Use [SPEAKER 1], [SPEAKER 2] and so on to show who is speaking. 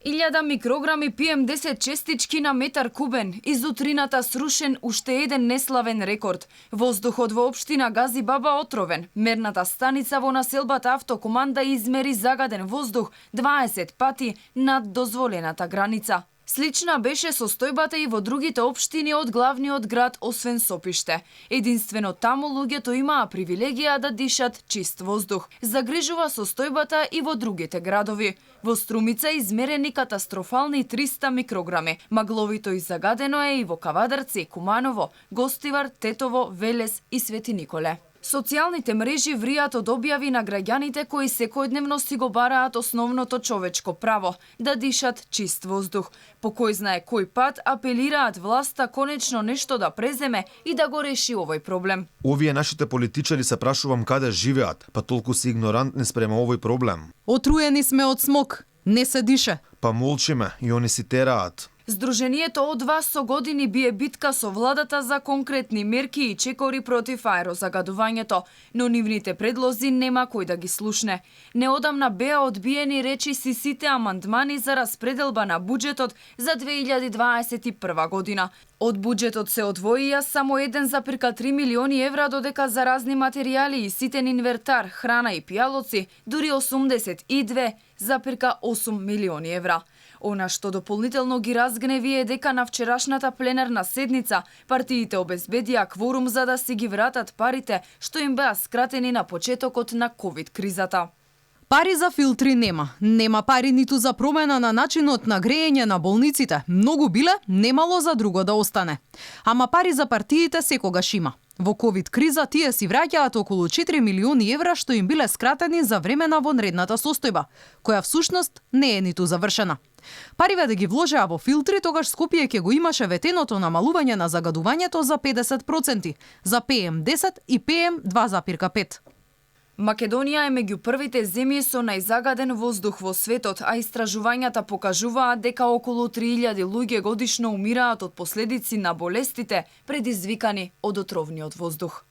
[SPEAKER 1] 1000 микрограми PM10 честички на метар кубен, изутрината срушен уште еден неславен рекорд. Воздухот во општина Гази Баба отровен. Мерната станица во населбата Автокоманда измери загаден воздух 20 пати над дозволената граница. Слична беше состојбата и во другите општини од главниот град освен Сопиште. Единствено таму луѓето имаа привилегија да дишат чист воздух. Загрижува состојбата и во другите градови. Во Струмица измерени катастрофални 300 микрограми. Магловито и загадено е и во Кавадарци, Куманово, Гостивар, Тетово, Велес и Свети Николе. Социјалните мрежи вријат од објави на граѓаните кои секојдневно си го бараат основното човечко право – да дишат чист воздух. По кој знае кој пат апелираат власта конечно нешто да преземе и да го реши овој проблем.
[SPEAKER 2] Овие нашите политичари се прашувам каде живеат, па толку си игнорантни спрема овој проблем.
[SPEAKER 3] Отруени сме од смог, не се дише.
[SPEAKER 2] Па молчиме и они си тераат.
[SPEAKER 1] Сдруженијето од вас со години бие битка со владата за конкретни мерки и чекори против аерозагадувањето, но нивните предлози нема кој да ги слушне. Неодамна беа одбиени речиси сите амандмани за распределба на буџетот за 2021 година. Од буџетот се одвоија само 1,3 милиони евра, додека за разни материјали и ситен инвертар, храна и пијалоци дури 82,8 милиони евра. Она што дополнително ги разгневи е дека на вчерашната пленарна седница партиите обезбедија кворум за да си ги вратат парите што им беа скратени на почетокот на ковид кризата.
[SPEAKER 3] Пари за филтри нема. Нема пари ниту за промена на начинот на грејење на болниците. Многу биле, немало за друго да остане. Ама пари за партиите секогаш има. Во ковид криза тие си враќаат околу 4 милиони евра што им биле скратени за време на вонредната состојба, која всушност не е ниту завршена. Париве да ги вложеа во филтри, тогаш Скопје ќе го имаше ветеното намалување на загадувањето за 50%, за PM10 и PM2,5.
[SPEAKER 1] Македонија е меѓу првите земји со најзагаден воздух во светот, а истражувањата покажуваат дека околу 3000 луѓе годишно умираат од последици на болестите предизвикани од отровниот воздух.